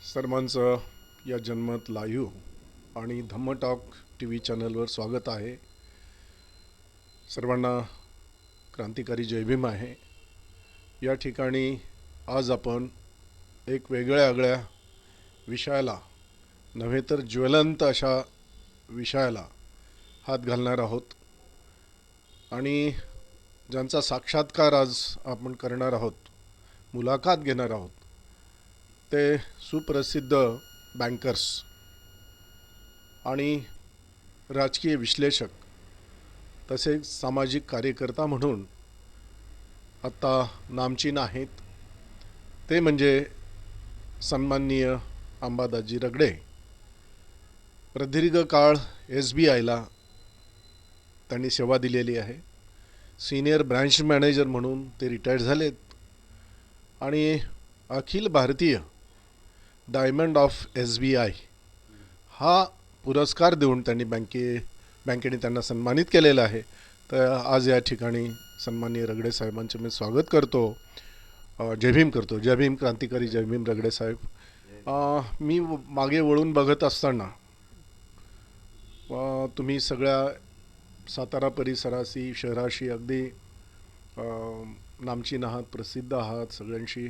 सर्वांचं या जन्मत लाईव्ह आणि धम्म टॉक टी व्ही चॅनलवर स्वागत आहे. सर्वांना क्रांतिकारी जय भीम आहे. या ठिकाणी आज आपण एक वेगळ्या विषयाला नव्हे तर ज्वलंत अशा विषयाला हात घालणार आहोत आणि ज्यांचा साक्षात्कार आज आपण करणार आहोत, मुलाखत घेणार आहोत, ते सुप्रसिद्ध बँकर्स आणि राजकीय विश्लेषक तसेच सामाजिक कार्यकर्ता म्हणून आत्ता नामचीन आहेत. ते म्हणजे सन्माननीय अंबादासजी रगडे. प्रदीर्घ काळ SBIला त्यांनी सेवा दिलेली आहे. सिनियर ब्रँच मॅनेजर म्हणून ते रिटायर्ड झालेत आणि Akhil Bharatiya diamond of SBI हा पुरस्कार देऊन त्यांनी बँकेने त्यांना सन्मानित केलेलं आहे. तर आज या ठिकाणी सन्माननीय रगडे साहेबांचे मी स्वागत करतो, जय भीम करतो. जय भीम, क्रांतिकारी जय भीम रगडे साहेब. मी मागे वळून बघत असताना तुम्ही सगळ्या सातारा परिसराशी, शहराशी अगदी नामचीन आहात, प्रसिद्ध आहात, सगळ्यांशी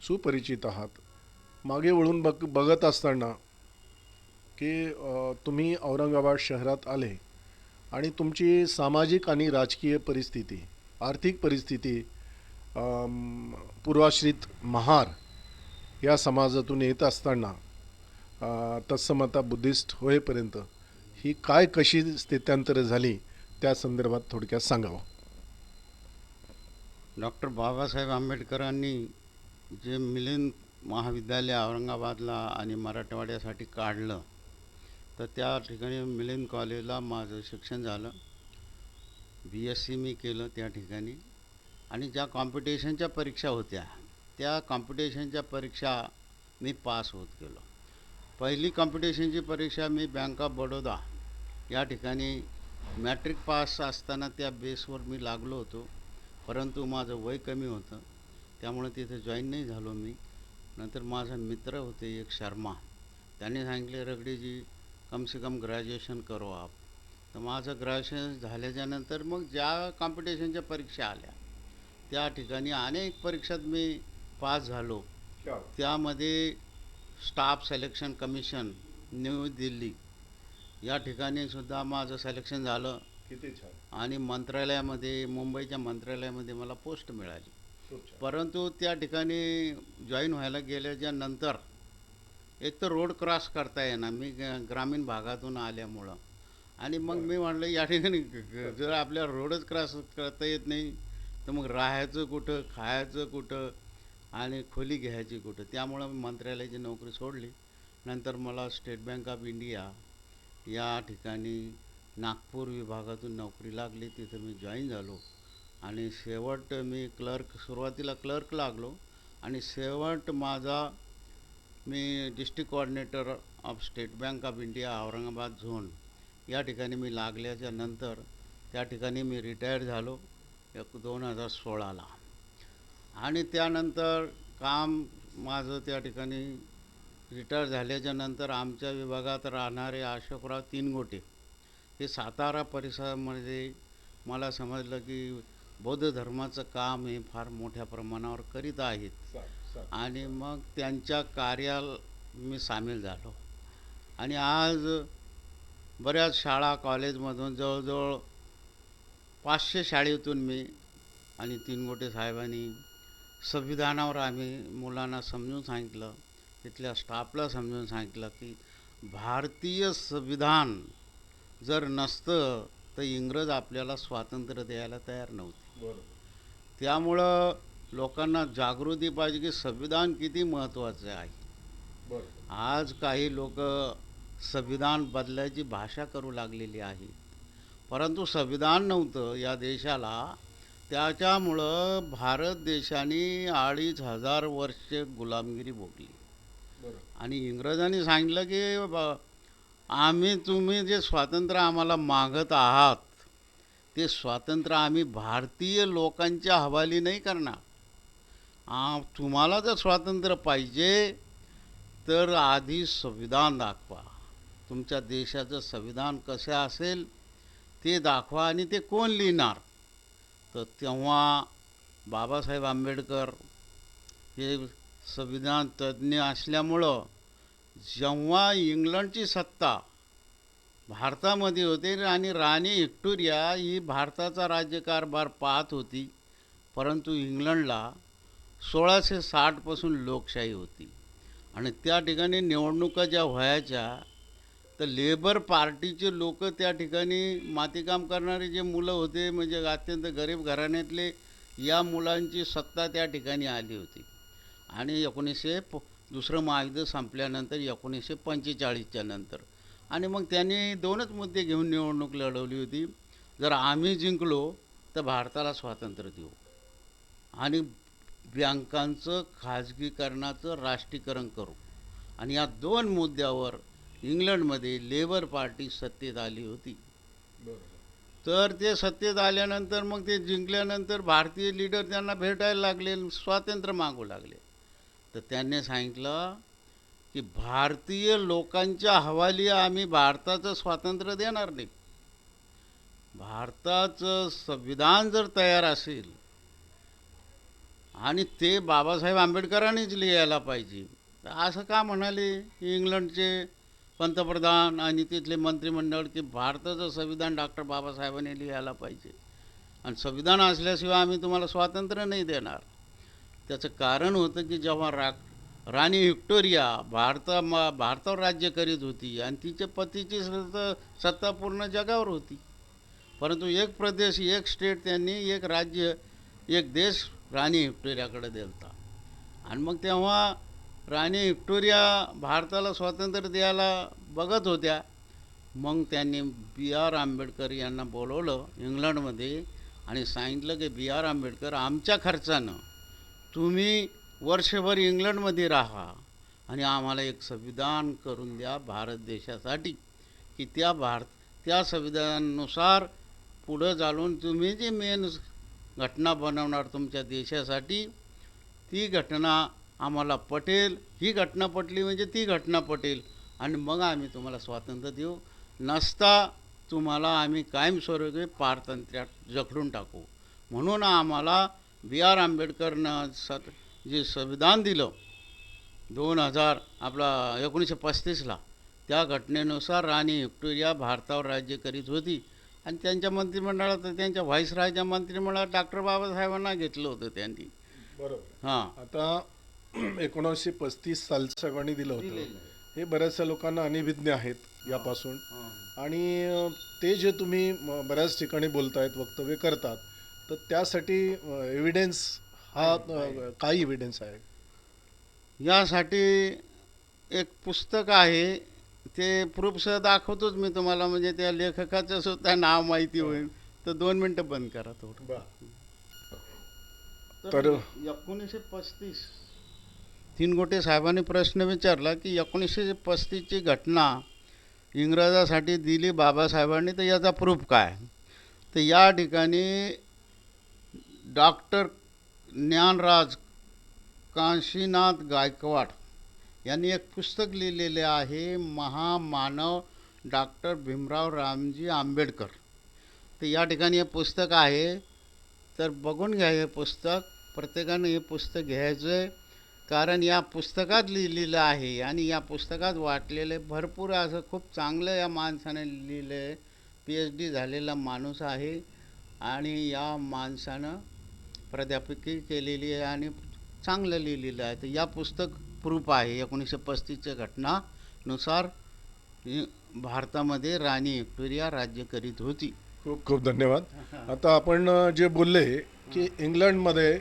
सुपरिचित आहात. मागे वळून बघत असताना की तुम्ही औरंगाबाद शहरात आले आणि तुमची सामाजिक आणि राजकीय परिस्थिती, आर्थिक परिस्थिती पूर्वाश्रित महार या समाजातून येत असताना तत्समता बुद्धिस्ट होईपर्यंत ही कशी स्थित्यांतर झाली त्या संदर्भात थोडक्यात सांगावं. डॉक्टर बाबासाहेब आंबेडकरांनी जे मिलिंद महाविद्यालय औरंगाबादला आणि मराठवाड्यासाठी काढलं, तर त्या ठिकाणी मिलिंद कॉलेजला माझं शिक्षण झालं. BSc मी केलं त्या ठिकाणी. आणि ज्या कॉम्पिटिशनच्या परीक्षा होत्या त्या कॉम्पिटिशनच्या परीक्षा मी पास होत गेलो. पहिली कॉम्पिटिशनची परीक्षा मी बँक ऑफ बडोदा या ठिकाणी मॅट्रिक पास असताना त्या बेसवर मी लागलो होतो, परंतु माझं वय कमी होतं त्यामुळे तिथे जॉईन नाही झालो मी. नंतर माझा मित्र होते एक शर्मा, त्यांनी सांगितले रगडेजी कम से कम ग्रॅज्युएशन करो आप. तर माझं ग्रॅज्युएशन झाल्याच्यानंतर मग ज्या कॉम्पिटिशनच्या परीक्षा आल्या त्या ठिकाणी अनेक परीक्षात मी पास झालो. त्यामध्ये staff selection commission new Delhi या ठिकाणी सुद्धा माझं सिलेक्शन झालं. किती छान. आणि मंत्रालयामध्ये, मुंबईच्या मंत्रालयामध्ये मला पोस्ट मिळाली. परंतु त्या ठिकाणी जॉईन व्हायला गेल्याच्या नंतर एक तर रोड क्रॉस करता येणार, मी ग्रामीण भागातून आल्यामुळं. आणि मग मी म्हटलं या ठिकाणी जर आपल्याला रोडच क्रॉस करता येत नाही तर मग राहायचं कुठं, खायचं कुठं आणि खोली घ्यायची कुठं. त्यामुळं मंत्रालयाची नोकरी सोडली. नंतर मला स्टेट बँक ऑफ इंडिया या ठिकाणी नागपूर विभागातून नोकरी लागली. तिथं मी जॉईन झालो आणि शेवट मी सुरुवातीला क्लर्क लागलो आणि शेवट माझा मी district coordinator of State Bank of India Aurangabad zone या ठिकाणी मी लागल्याच्या नंतर त्या ठिकाणी मी रिटायर झालो 2016ला. आणि त्यानंतर काम माझं त्या ठिकाणी रिटायर झाल्याच्या नंतर आमच्या विभागात राहणारे अशोकराव तीनगोटे हे सातारा परिसरामध्ये मला समजलं की बौद्ध धर्माचं काम हे फार मोठ्या प्रमाणावर करीत आहेत. आणि मग त्यांच्या कार्याला मी सामील झालो. आणि आज बऱ्याच शाळा कॉलेजमधून जवळजवळ 500 शाळेतून मी आणि तीनगोटे साहेबांनी संविधानावर आम्ही मुलांना समजून सांगितलं, तिथल्या स्टाफला समजून सांगितलं की भारतीय संविधान जर नसतं तर इंग्रज आपल्याला स्वातंत्र्य द्यायला तयार नव्हते. त्यामुळं लोकांना जागृती पाहिजे की संविधान किती महत्त्वाचं आहे. आज काही लोक संविधान बदलायची भाषा करू लागलेली आहे, परंतु संविधान नव्हतं या देशाला. त्याच्यामुळं भारत देशाने 2500 वर्ष गुलामगिरी भोगली. आणि इंग्रजांनी सांगितलं की तुम्ही जे स्वातंत्र्य आम्हाला मागत आहात ते स्वातंत्र्य आम्ही भारतीय लोकांच्या हवाली नाही करणार. तुम्हाला जर स्वातंत्र्य पाहिजे तर आधी संविधान दाखवा. तुमच्या देशाचं संविधान कसं असेल ते दाखवा आणि ते कोण लिहिणार. तर तेव्हा बाबासाहेब आंबेडकर हे संविधान तज्ज्ञ असल्यामुळं जेव्हा इंग्लंडची सत्ता भारतामध्ये होते आणि राणी व्हिक्टोरिया ही भारताचा राज्यकारभार पाहत होती, परंतु इंग्लंडला 1660पासून लोकशाही होती आणि त्या ठिकाणी निवडणुका ज्या व्हायच्या तर लेबर पार्टीचे लोक त्या ठिकाणी मातीकाम करणारे जे मुलं होते म्हणजे अत्यंत गरीब घराण्यातले या मुलांची सत्ता त्या ठिकाणी आली होती. आणि दुसरं महायुद्ध संपल्यानंतर 1945च्या नंतर आणि मग त्यांनी दोनच मुद्दे घेऊन निवडणूक लढवली होती. जर आम्ही जिंकलो तर भारताला स्वातंत्र्य देऊ आणि बँकांचं खाजगीकरणाचं राष्ट्रीकरण करू. आणि या दोन मुद्द्यावर इंग्लंडमध्ये लेबर पार्टी सत्तेत आली होती. तर ते सत्तेत आल्यानंतर मग ते जिंकल्यानंतर भारतीय लीडर त्यांना भेटायला लागले, स्वातंत्र्य मागू लागले. तर त्यांनी सांगितलं की भारतीय लोकांच्या हवाली आम्ही भारताचं स्वातंत्र्य देणार नाही. भारताचं संविधान जर तयार असेल आणि ते बाबासाहेब आंबेडकरांनीच लिहायला पाहिजे. तर असं का म्हणाले इंग्लंडचे पंतप्रधान आणि तिथले मंत्रिमंडळ की भारताचं संविधान डॉक्टर बाबासाहेबांनी लिहायला पाहिजे आणि संविधान असल्याशिवाय आम्ही तुम्हाला स्वातंत्र्य नाही देणार. त्याचं कारण होतं की जेव्हा राणी व्हिक्टोरिया भारतावर राज्य करीत होती आणि तिच्या पतीची सत्ता पूर्ण जगावर होती, परंतु एक प्रदेश, एक स्टेट त्यांनी, एक राज्य, एक देश राणी व्हिक्टोरियाकडे दिलता. आणि मग तेव्हा राणी व्हिक्टोरिया भारताला स्वातंत्र्य द्यायला बघत होत्या. मग त्यांनी B.R. आंबेडकर यांना बोलवलं इंग्लंडमध्ये आणि सांगितलं की B.R. आंबेडकर, आमच्या खर्चानं तुम्ही वर्षभर इंग्लंडमध्ये राहा आणि आम्हाला एक संविधान करून द्या भारत देशासाठी की त्या संविधानानुसार पुढं चालून तुम्ही जी मेन घटना बनवणार तुमच्या देशासाठी ती घटना आम्हाला पटेल. ही घटना पटली म्हणजे ती घटना पटेल आणि मग आम्ही तुम्हाला स्वातंत्र्य देऊ, नसता तुम्हाला आम्ही कायमस्वरूपी पारतंत्र्यात जखडून टाकू. म्हणून आम्हाला B.R. आंबेडकरनं जे संविधान दिलं 1935ला, त्या घटनेनुसार राणी व्हिक्टोरिया भारतावर राज्य करीत होती आणि त्यांच्या मंत्रिमंडळात, त्यांच्या व्हाईसरायच्या मंत्रिमंडळात डॉक्टर बाबासाहेबांना घेतलं होतं त्यांनी. बरोबर. हां, आता 1935 सालच्या साहेबांनी दिलं होतं हे बऱ्याचशा लोकांना अनभिज्ञ आहेत यापासून. आणि ते जे तुम्ही बऱ्याच ठिकाणी बोलतायत, वक्तव्य करतात, तर त्यासाठी एव्हिडन्स हा काय एव्हिडन्स आहे? यासाठी एक पुस्तक आहे, ते प्रूफसह दाखवतोच मी तुम्हाला. म्हणजे त्या लेखकाचं सुद्धा नाव माहिती होईल. तर 2 मिनटं बंद करा थोडं. तर 1935 तीनगोटे साहेबांनी प्रश्न विचारला की 1935ची घटना इंग्रजासाठी दिली बाबासाहेबांनी, तर याचा प्रूफ काय? तर या ठिकाणी डॉक्टर ज्ञानराज काशीनाथ गायकवाड यांनी एक पुस्तक लिहिलेले आहे, महामानव डॉक्टर भीमराव रामजी आंबेडकर. तर या ठिकाणी हे पुस्तक आहे, तर बघून घ्या हे पुस्तक. प्रत्येकानं हे पुस्तक घ्यायचं आहे, कारण या पुस्तकात लिहिलेलं आहे आणि या पुस्तकात वाटलेले भरपूर असं खूप चांगलं या माणसाने लिहिलं आहे. PhD झालेला माणूस आहे आणि या माणसानं प्राध्यापकी केलेली आहे आणि चांगलं लिहिलेलं आहे. तर या पुस्तक प्रूफ आहे. 1935च्या घटनानुसार भारतामध्ये राणी व्हिक्टोरिया राज्य करीत होती. खूप खूप धन्यवाद. आता आपण जे बोलले की इंग्लंडमध्ये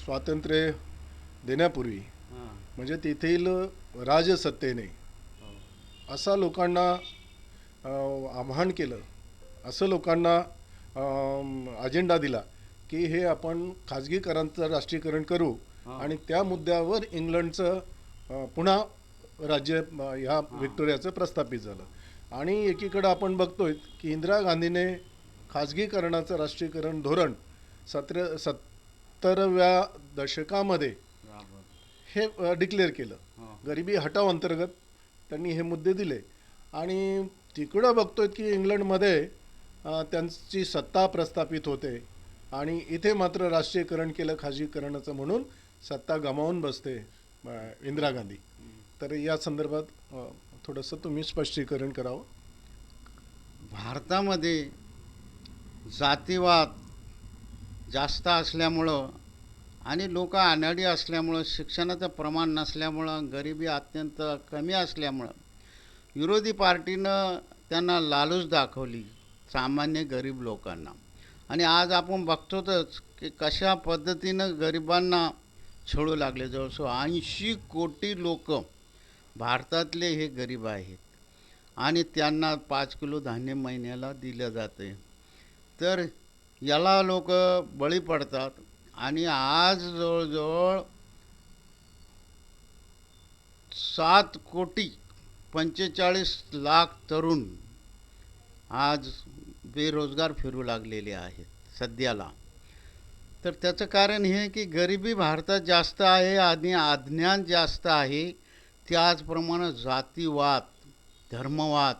स्वातंत्र्य देण्यापूर्वी म्हणजे तेथील राजसत्तेने असा लोकांना आवाहन केलं, असं लोकांना अजेंडा दिला की हे आपण खाजगीकरणाचं राष्ट्रीयकरण करू आणि त्या मुद्द्यावर इंग्लंडचं पुन्हा राज्य ह्या व्हिक्टोरियाचं प्रस्थापित झालं. आणि एकीकडं आपण बघतोय की इंदिरा गांधीने खाजगीकरणाचं राष्ट्रीयकरण धोरण 70व्या दशकामध्ये हे डिक्लेअर केलं. गरिबी हटाव अंतर्गत त्यांनी हे मुद्दे दिले. आणि तिकडं बघतोय की इंग्लंडमध्ये त्यांची सत्ता प्रस्थापित होते आणि इथे मात्र राष्ट्रीयकरण केलं खाजगीकरणाचं म्हणून सत्ता गमावून बसते इंदिरा गांधी. तर या संदर्भात थोडंसं तुम्ही स्पष्टीकरण करावं. भारतामध्ये जातीवाद जास्त असल्यामुळं आणि लोक अनाडी असल्यामुळं, शिक्षणाचं प्रमाण नसल्यामुळं, गरिबी अत्यंत कमी असल्यामुळं विरोधी पार्टीनं त्यांना लालूच दाखवली सामान्य गरीब लोकांना. आणि आज आपण बघतोच की कशा पद्धतीनं गरिबांना छळू लागले. जवळजवळ 80 कोटी लोक भारतातले हे गरीब आहेत आणि त्यांना 5 किलो धान्य महिन्याला दिलं जाते. तर याला लोक बळी पडतात. आणि आज जवळजवळ 7,45,00,000 तरुण आज बेरोजगार फिरू लागलेले आहेत सध्याला. तर त्याचं कारण हे की गरिबी भारतात जास्त आहे आणि अज्ञान जास्त आहे. त्याचप्रमाणे जातीवाद, धर्मवाद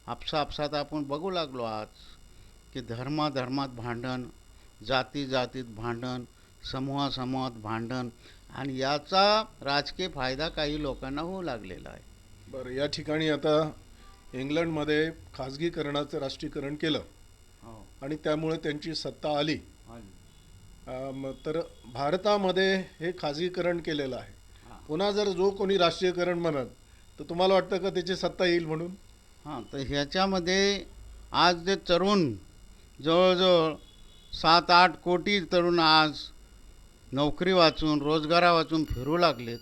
आपसात आपण बघू लागलो आज की धर्मात भांडण, जातीत भांडण, समूहात भांडण, आणि याचा राजकीय फायदा काही लोकांना होऊ लागलेला आहे. बरं, या ठिकाणी आता इंग्लंडमध्ये खाजगीकरणाचं राष्ट्रीयकरण केलं आणि त्यामुळे त्यांची सत्ता आली. तर भारतामध्ये हे खाजगीकरण केलेलं आहे. पुन्हा जर जो कोणी राष्ट्रीयकरण म्हणत तर तुम्हाला वाटतं का त्याची सत्ता येईल म्हणून? हां, तर ह्याच्यामध्ये आज जे तरुण जवळजवळ 7-8 कोटी तरुण आज नोकरी वाचून, रोजगारा वाचून फिरू लागलेत.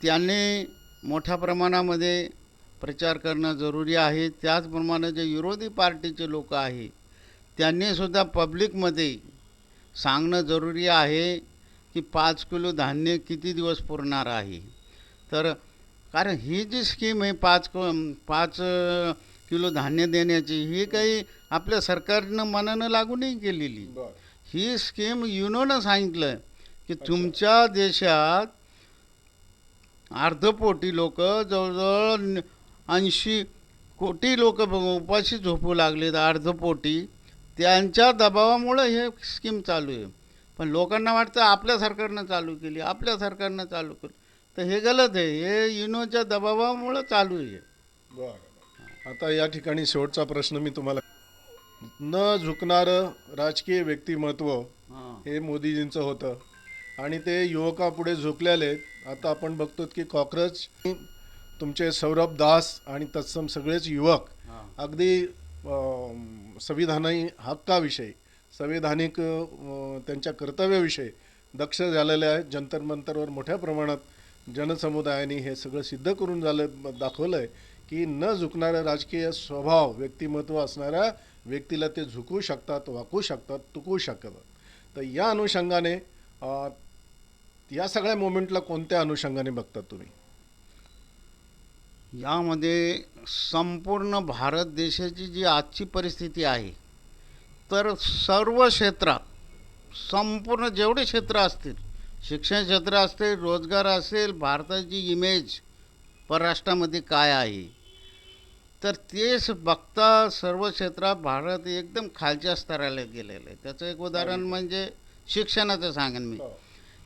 त्यांनी मोठ्या प्रमाणामध्ये प्रचार करणं जरुरी आहे. त्याचप्रमाणे जे विरोधी पार्टीचे लोक आहे त्यांनीसुद्धा पब्लिकमध्ये सांगणं जरुरी आहे की 5 किलो धान्य किती दिवस पुरणार आहे. तर कारण ही जी स्कीम आहे 5 किलो धान्य देण्याची, ही काही आपल्या सरकारनं मनानं लागू नाही केलेली. ही स्कीम युनोनं सांगितलं की तुमच्या देशात अर्धपोटी लोक, जवळजवळ 80 कोटी लोक उपाशी झोपू लागलेत अर्धपोटी. त्यांच्या दबावामुळं हे स्कीम चालू आहे. पण लोकांना वाटतं आपल्या सरकारनं चालू केली. तर हे गलत आहे. हे युनोच्या दबावामुळं चालू आहे. बरं, आता या ठिकाणी शेवटचा प्रश्न मी तुम्हाला, न झुकणारं राजकीय व्यक्तिमत्व हे मोदीजींचं होतं आणि ते युवकापुढे झुकलेले. आता आपण बघतो की कॉक्रोच तुमचे सौरभ दास आणि तत्सम सगळेच युवक अगदी संविधानिक हक्काविषयी, संवैधानिक त्यांच्या कर्तव्याविषयी दक्ष झालेले आहेत. जंतर मंतरवर मोठ्या प्रमाणात जनसमुदायाने हे सगळं सिद्ध करून दाखवलं आहे की न झुकणारं राजकीय स्वभाव, व्यक्तिमत्व असणाऱ्या व्यक्तीला ते झुकवू शकतात, वाकवू शकतात, तुकवू शकतात. तर या अनुषंगाने या सगळ्या मोमेंटला कोणत्या अनुषंगाने बघतात तुम्ही? यामध्ये संपूर्ण भारत देशाची जी आजची परिस्थिती आहे, तर सर्व क्षेत्रात, संपूर्ण जेवढे क्षेत्र असतील, शिक्षण क्षेत्र असतील, रोजगार असेल, भारताची इमेज परराष्ट्रामध्ये काय आहे, तर तेच बघता सर्व क्षेत्रात भारत एकदम खालच्या स्तराला गेलेलं आहे. त्याचं एक उदाहरण म्हणजे शिक्षणाचं सांगेन मी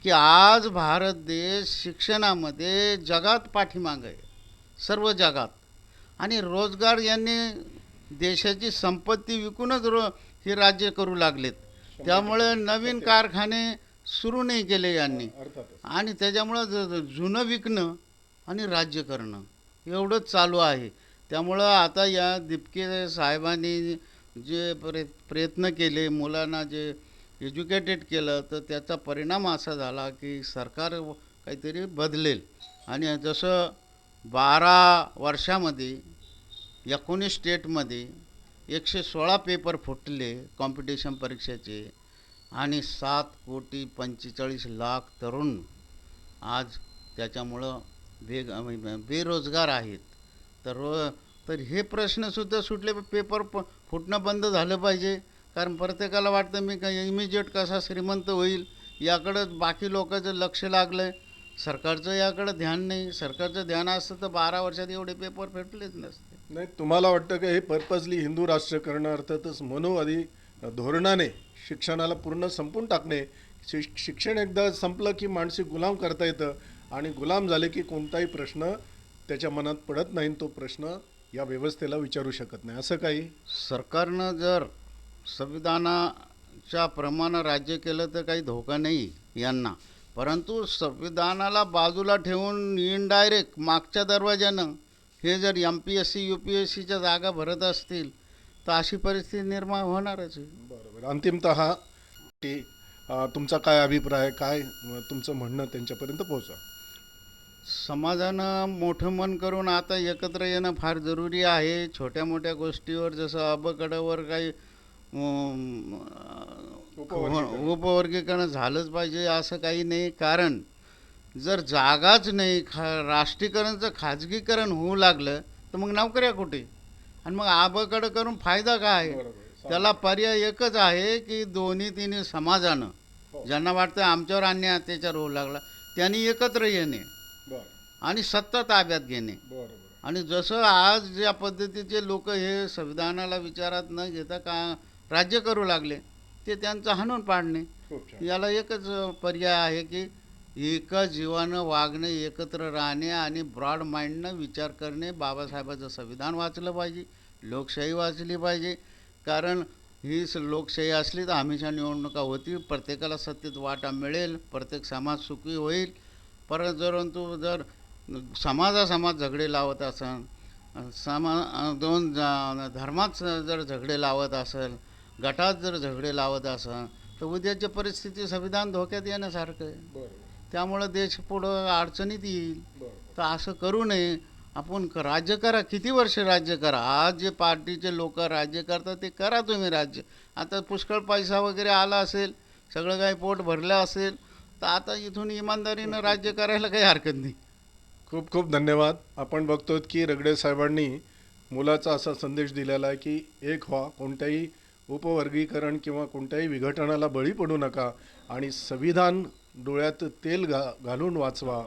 की आज भारत देश शिक्षणामध्ये जगात पाठीमागं आहे, सर्व जगात. आणि रोजगार यांनी देशाची संपत्ती विकूनच हे राज्य करू लागलेत. त्यामुळे नवीन कारखाने सुरू नाही केले यांनी. आणि त्याच्यामुळं जुनं विकणं आणि राज्य करणं एवढंच चालू आहे. त्यामुळं आता या दिपके साहेबांनी जे प्रयत्न केले, मुलांना जे एज्युकेटेड केलं, तर त्याचा परिणाम असा झाला की सरकार काहीतरी बदलेल. आणि जसं 12 वर्षामध्ये 19 स्टेटमध्ये 116 पेपर फुटले कॉम्पिटिशन परीक्षेचे आणि 7,45,00,000 तरुण आज त्याच्यामुळं बेरोजगार आहेत. तर हे प्रश्नसुद्धा सुटले. पेपर फुटणं बंद झालं पाहिजे. कारण प्रत्येकाला वाटतं मी काय इमिजिएट कसा श्रीमंत होईल याकडंच बाकी लोकांचं लक्ष लागलं आहे. सरकारचं याकडे ध्यान नाही. सरकारचं ध्यान असतं तर 12 वर्षात एवढे पेपर फेटलेच नसते. नाही, तुम्हाला वाटतं का हे पर्पजली हिंदू राष्ट्रीयकरण अर्थातच मनोवादी धोरणाने शिक्षणाला पूर्ण संपून टाकणे? शिक्षण एकदा संपलं की माणसे गुलाम करता येतं आणि गुलाम झाले की कोणताही प्रश्न त्याच्या मनात पडत नाही, तो प्रश्न या व्यवस्थेला विचारू शकत नाही, असं काही? सरकारनं जर संविधानाच्या प्रमाणे राज्य केलं तर काही धोका नाही यांना. परंतु संविधानाला बाजूला ठेवून इनडायरेक्ट मागच्या दरवाज्यानं हे जर MPSC UPSCच्या जागा भरत असतील तर अशी परिस्थिती निर्माण होणारच आहे. बरोबर. अंतिमतः की तुमचा काय अभिप्राय, काय तुमचं म्हणणं त्यांच्यापर्यंत पोहोचा? समाजानं मोठं मन करून आता एकत्र येणं फार जरुरी आहे. छोट्या मोठ्या गोष्टीवर जसं अबकडवर काही उपवर्गीकरण झालंच पाहिजे असं काही नाही. कारण जर जागाच नाही, राष्ट्रीयकरणचं खाजगीकरण होऊ लागलं तर मग नोकऱ्या कुठे आणि मग आबकडं करून फायदा काय? त्याला पर्याय एकच आहे की दोन्ही तिन्ही समाजानं ज्यांना वाटतं आमच्यावर अन्याय अत्याचार होऊ लागला त्यांनी एकत्र येणे आणि सत्ता ताब्यात घेणे. आणि जसं आज ज्या पद्धतीचे लोक हे संविधानाला विचारात न घेता का राज्य करू लागले ते त्यांचं हाणून पाडणे. याला एकच पर्याय आहे की एका जीवानं वागणे, एकत्र राहणे आणि ब्रॉड माइंडनं विचार करणे. बाबासाहेबांचं संविधान वाचलं पाहिजे, लोकशाही वाचली पाहिजे. कारण ही लोकशाही असली तर हमेशा निवडणुका होतील, प्रत्येकाला सत्तेत वाटा मिळेल, प्रत्येक समाज सुखी होईल. परंतु जर समाज झगडे लावत असेल, दोन धर्मात जर झगडे लावत असेल, गटात जर झगडे लावत असेल तर उद्याची परिस्थिती संविधान धोक्यात येण्यासारखं आहे. त्यामुळं देश पुढं अडचणीत येईल. तर असं करू नये. आपण राज्य करा, किती वर्ष राज्य करा. आज जे पार्टीचे लोक राज्य करतात ते करा तुम्ही राज्य. आता पुष्कळ पैसा वगैरे आला असेल, सगळं काही पोट भरलं असेल तर आता इथून इमानदारीनं राज्य करायला काही हरकत नाही. खूप खूप धन्यवाद. आपण बघतो की रगडे साहेबांनी मुलाचा असा संदेश दिलेला आहे की एक व्हा, कोणत्याही उपवर्गीकरण किंवा कोणत्याही विघटनाला बळी पडू नका आणि संविधान डोळ्यात तेल घालून वाचवा.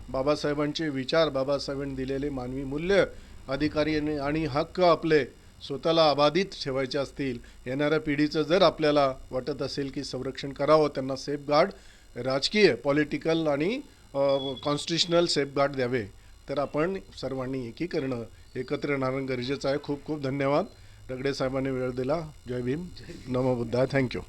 बाबासाहेबांचे विचार, बाबासाहेबांनी दिलेले मानवी मूल्य, अधिकारी आणि हक्क आपले स्वतःला अबाधित ठेवायचे असतील, येणाऱ्या पिढीचं जर आपल्याला वाटत असेल की संरक्षण करावं, त्यांना सेफगार्ड, राजकीय, पॉलिटिकल आणि कॉन्स्टिट्युशनल सेफगार्ड द्यावे, तर आपण सर्वांनी एकीकरणं, एकत्र राहणं गरजेचं आहे. खूप खूप धन्यवाद. रगडे साहेबांनी वेळ दिला. जय भीम, नमो बुद्धाय. थँक्यू.